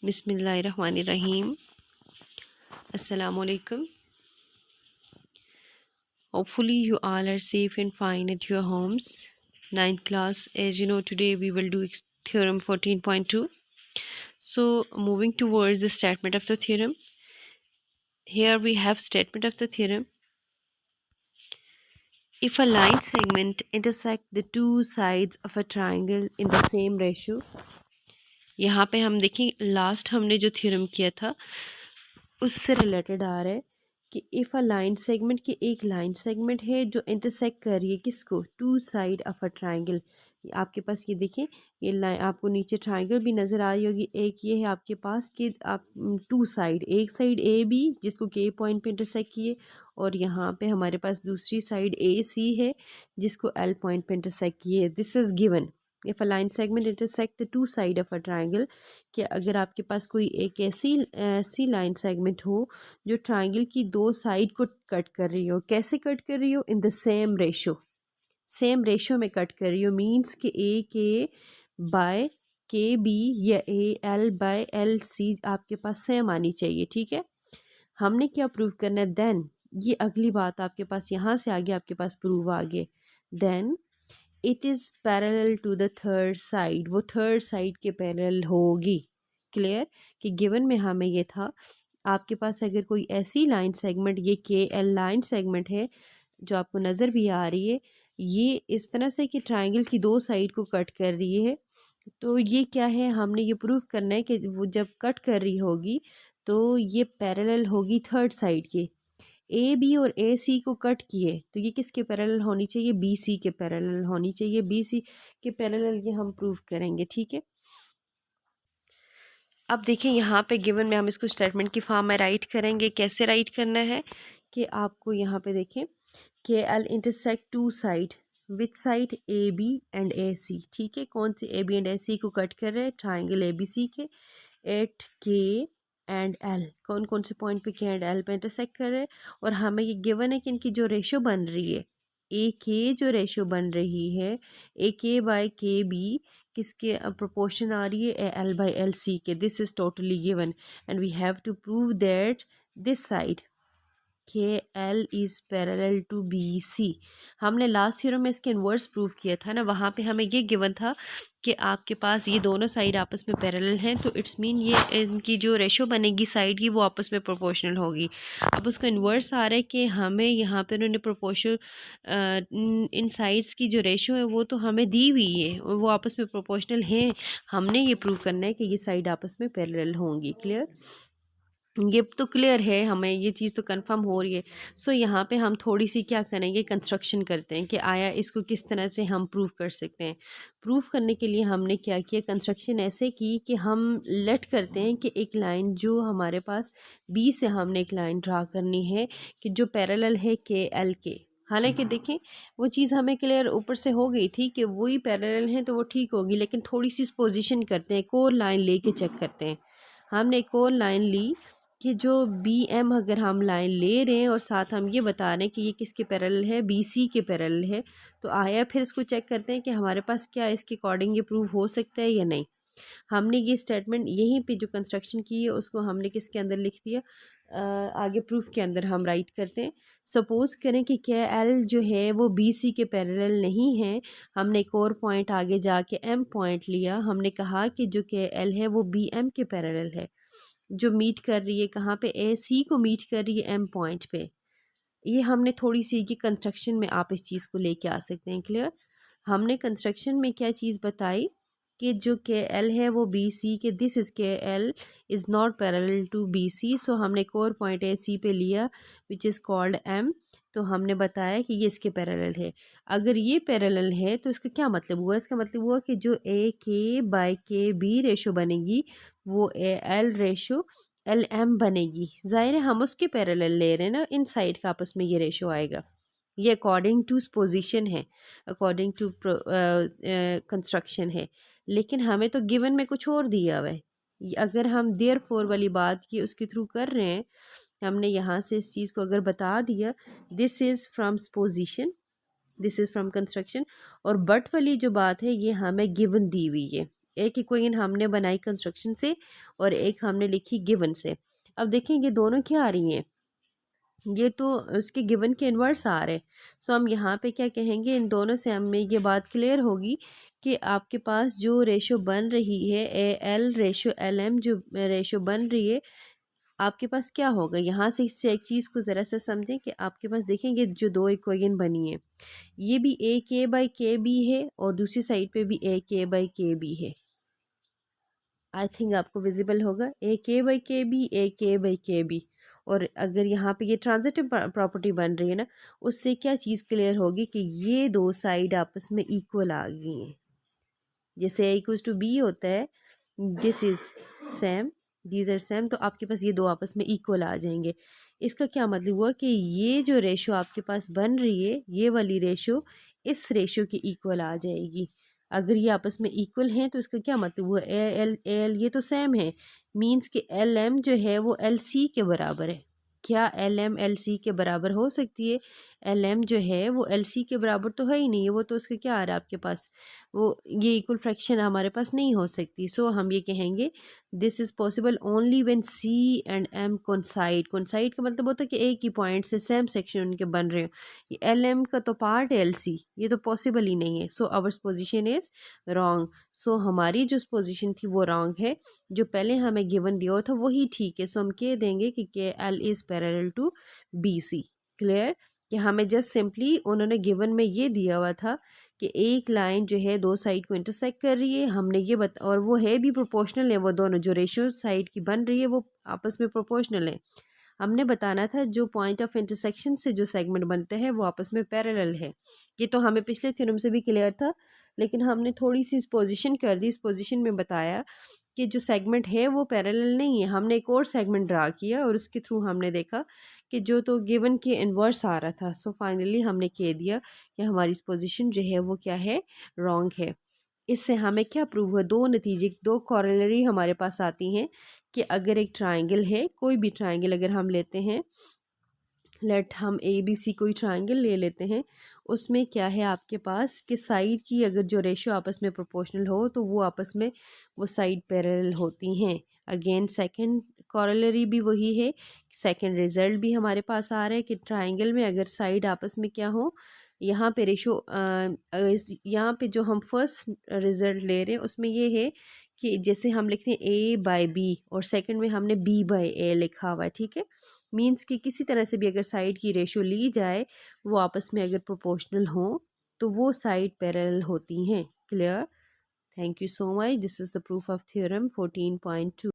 Bismillahirrahmanirrahim. Assalamu alaikum. Hopefully you all are safe and fine at your homes. Ninth class, as you know, today we will do theorem 14.2. So moving towards the statement of the theorem. Here we have statement of the theorem. If a line segment intersect the two sides of a triangle in the same ratio. यहाँ पे हम देखें last हमने जो theorem किया था उससे related आ रहा है कि इफ़ अ लाइन सेगमेंट की एक लाइन सेगमेंट है जो इंटरसेक्ट कर रही है किसको two side of a triangle. आपके पास ये देखें ये लाइन आपको नीचे ट्राइंगल भी नज़र आ रही होगी। एक ये है आपके पास कि आप टू साइड एक साइड ए बी जिसको के पॉइंट पे इंटरसेक्ट किए और यहाँ पे हमारे पास दूसरी साइड ए सी है जिसको एल पॉइंट पे इंटरसेक्ट किए। This is given if a line segment intersect the two side of a triangle कि अगर आपके पास कोई एक ऐसी ऐसी लाइन सेगमेंट हो जो ट्राइंगल की दो साइड को कट कर रही हो। कैसे कट कर रही हो? इन द सेम रेशो में कट कर रही हो। मीन्स कि ए के बाय के बी या A L by L C आपके पास सेम आनी चाहिए। ठीक है, हमने क्या प्रूव करना है? देन ये अगली बात आपके पास यहाँ से आगे आपके पास प्रूव आगे then it is parallel to the third side. वो थर्ड साइड के पैरेलल होगी। क्लियर कि गिवन में हमें ये था आपके पास अगर कोई ऐसी लाइन सेगमेंट ये के एल लाइन सेगमेंट है जो आपको नज़र भी आ रही है ये इस तरह से कि ट्राइंगल की दो साइड को कट कर रही है। तो ये क्या है? हमने ये प्रूव करना है कि वो जब कट कर रही होगी तो ये पैरेलल होगी थर्ड साइड के। ए बी और ए सी को कट किए तो ये किसके पैरेलल होनी चाहिए? बी सी के पैरेलल होनी चाहिए। बी सी के पैरेलल ये हम प्रूव करेंगे। ठीक है, अब देखिए यहाँ पे गिवन में हम इसको स्टेटमेंट की फॉर्म में राइट करेंगे। कैसे राइट करना है कि आपको यहाँ पे देखें K L intersect two side which side A B and A C. ठीक है, कौन सी ए बी एंड ए सी को कट कर रहे हैं? ट्राइंगल ए बी सी के एट के एंड एल। कौन कौन से पॉइंट पे के एंड एल पे इंटरसेक्ट कर रहे हैं और हमें ये गिवन है कि इनकी जो रेशो बन रही है ए के जो रेशो बन रही है ए के बाय के बी किसके प्रोपोर्शन आ रही है? एल बाय एल सी के। This is totally given and we have to prove that this side K L is parallel to B C. हमने लास्ट थ्योरम में इसके इन्वर्स प्रूव किया था ना, वहाँ पे हमें ये गिवन था कि आपके पास ये दोनों साइड आपस में पैरेलल हैं तो इट्स मीन ये इनकी जो रेशो बनेगी साइड की वो आपस में प्रोपोर्शनल होगी। अब उसका इन्वर्स आ रहा है कि हमें यहाँ पे उन्होंने प्रोपोर्शनल इन साइड्स की जो रेशो है वो तो हमें दी हुई है और वो आपस में प्रोपोर्शनल हैं। हमने ये प्रूव करना है कि ये साइड आपस में पैरेलल होंगी। क्लियर? ये तो क्लियर है, हमें ये चीज़ तो कंफर्म हो रही है। सो यहाँ पे हम थोड़ी सी क्या करेंगे? कंस्ट्रक्शन करते हैं कि आया इसको किस तरह से हम प्रूव कर सकते हैं। प्रूव करने के लिए हमने क्या किया? कंस्ट्रक्शन ऐसे की कि हम लेट करते हैं कि एक लाइन जो हमारे पास बी से हमने एक लाइन ड्रा करनी है कि जो पैरेलल है के एल के। हालांकि देखें वो चीज़ हमें क्लियर ऊपर से हो गई थी कि वही पैरेलल हैं तो वो ठीक होगी, लेकिन थोड़ी सी पोजीशन करते हैं, एक और लाइन लेके चेक करते हैं। हमने एक और लाइन ली कि जो बी एम अगर हम लाइन ले रहे हैं और साथ हम ये बता रहे हैं कि ये किसके पैरेलल है? बी सी के पैरेलल है। तो आया फिर इसको चेक करते हैं कि हमारे पास क्या इसके अकॉर्डिंग ये प्रूव हो सकता है या नहीं। हमने ये स्टेटमेंट यहीं पे जो कंस्ट्रक्शन की है उसको हमने किसके अंदर लिख दिया? आगे प्रूफ के अंदर हम राइट करते हैं। सपोज़ करें कि के एल जो है वो बी सी के पैरेलल नहीं है। हमने एक और पॉइंट आगे जाके एम पॉइंट लिया। हमने कहा कि जो के एल है वो बी एम के पैरेलल है जो मीट कर रही है कहाँ पे? ए सी को मीट कर रही है एम पॉइंट पे। ये हमने थोड़ी सी ये कंस्ट्रक्शन में आप इस चीज़ को लेके आ सकते हैं। क्लियर? हमने कंस्ट्रक्शन में क्या चीज़ बताई कि जो के एल है वो बी सी के this is K L is not parallel to B C. So हमने एक और पॉइंट ए सी पे लिया विच इज़ कॉल्ड एम। तो हमने बताया कि ये इसके पैरेलल है। अगर ये पैरेलल है तो इसका क्या मतलब हुआ? इसका मतलब हुआ कि जो ए के बाय के बी रेशो बनेगी वो A L ratio L M बनेगी। ज़ाहिर है हम उसके पैरेलल ले रहे हैं ना, इन साइड का आपस में ये रेशो आएगा। ये अकॉर्डिंग टू पोजीशन है, अकॉर्डिंग टू कंस्ट्रक्शन है, लेकिन हमें तो गिवन में कुछ और दिया हुआ है। अगर हम देयर फोर वाली बात की उसके थ्रू कर रहे हैं, हमने यहाँ से इस चीज़ को अगर बता दिया this is from position, this is from construction, और बट वाली जो बात है ये हमें गिवन दी हुई है। एक इक्वेशन हमने बनाई कंस्ट्रक्शन से और एक हमने लिखी गिवन से। अब देखेंगे दोनों क्या आ रही हैं, ये तो उसके गिवन के इन्वर्स आ रहे हैं। सो हम यहाँ पे क्या कहेंगे, इन दोनों से हमें ये बात क्लियर होगी कि आपके पास जो रेशो बन रही है A L ratio L M, जो रेशो बन रही है आपके पास क्या होगा। यहाँ से इससे एक चीज़ को ज़रा सा समझें कि आपके पास देखेंगे जो दो इक्वेशन बनी है, ये भी ए के बाई के बी है और दूसरी साइड पे भी ए के बाई के बी है। आई थिंक आपको विजिबल होगा, ए के बाई के बी, ए के बाई के बी। और अगर यहाँ पे ये ट्रांजिटिव प्रॉपर्टी बन रही है ना, उससे क्या चीज़ क्लियर होगी कि ये दो साइड आपस में इक्वल आ गई हैं। जैसे ए इक्वल्स टू बी होता है, this is same, these are same, तो आपके पास ये दो आपस में इक्वल आ जाएंगे। इसका क्या मतलब हुआ कि ये जो रेशो आपके पास बन रही है, ये वाली रेशो इस रेशो की इक्वल आ जाएगी। अगर ये आपस में इक्वल हैं तो इसका क्या मतलब हुआ, ए एल ये तो सेम है, मींस कि एल एम जो है वो एल सी के बराबर है। क्या एल एम एल सी के बराबर हो सकती है? एल एम जो है वो एल सी के बराबर तो है ही नहीं है, वो तो उसका क्या आ रहा है आपके पास, वो ये इक्वल फ्रैक्शन हमारे पास नहीं हो सकती। सो हम ये कहेंगे this is possible only when C and M coincide. Coincide का मतलब होता है कि एक ही पॉइंट से सेम सेक्शन उनके बन रहे हो। ये एल एम का तो पार्ट है एल सी, ये तो पॉसिबल ही नहीं है। So our position is wrong. So हमारी जो पोजिशन थी वो रॉन्ग है, जो पहले हमें गिवन दिया था वही ठीक है। सो हम कह देंगे कि K L is parallel to B C. Clear कि हमें जस्ट सिंपली उन्होंने गिवन में ये दिया हुआ था कि एक लाइन जो है दो साइड को इंटरसेक्ट कर रही है, हमने ये और वो है भी प्रोपोर्शनल है, वो दोनों जो रेशियो साइड की बन रही है वो आपस में प्रोपोर्शनल है। हमने बताना था जो पॉइंट ऑफ इंटरसेक्शन से जो सेगमेंट बनते हैं वो आपस में पैरेलल है। ये तो हमें पिछले थ्योरम से भी क्लियर था, लेकिन हमने थोड़ी सी इस पोजीशन कर दी। इस पोजीशन में बताया कि जो सेगमेंट है वो पैरेलल नहीं है। हमने एक और सेगमेंट ड्रा किया और उसके थ्रू हमने देखा कि जो तो गिवन के इन्वर्स आ रहा था। सो फाइनली हमने कह दिया कि हमारी इस पोजीशन जो है वो क्या है, रॉन्ग है। इससे हमें क्या प्रूव हुआ, दो नतीजे, दो कॉरेलरी हमारे पास आती हैं कि अगर एक ट्राइंगल है, कोई भी ट्राइंगल अगर हम लेते हैं, लेट हम ए बी सी कोई ट्राइंगल ले लेते हैं, उसमें क्या है आपके पास कि साइड की अगर जो रेशियो आपस में प्रोपोर्शनल हो तो वो आपस में वो साइड पैरेलल होती हैं। अगेन सेकंड कॉरेलरी भी वही है, सेकंड रिजल्ट भी हमारे पास आ रहा है कि ट्राइंगल में अगर साइड आपस में क्या हो, यहाँ पे रेशो यहाँ पे जो हम फर्स्ट रिजल्ट ले रहे हैं उसमें ये है कि जैसे हम लिखते हैं ए बाई बी और सेकंड में हमने बी बाई ए लिखा हुआ है, ठीक है। मींस कि किसी तरह से भी अगर साइड की रेशो ली जाए, वो आपस में अगर प्रोपोर्शनल हो तो वो साइड पैरेलल होती हैं। Clear? Thank you so much. This is the proof of theorem 14.2।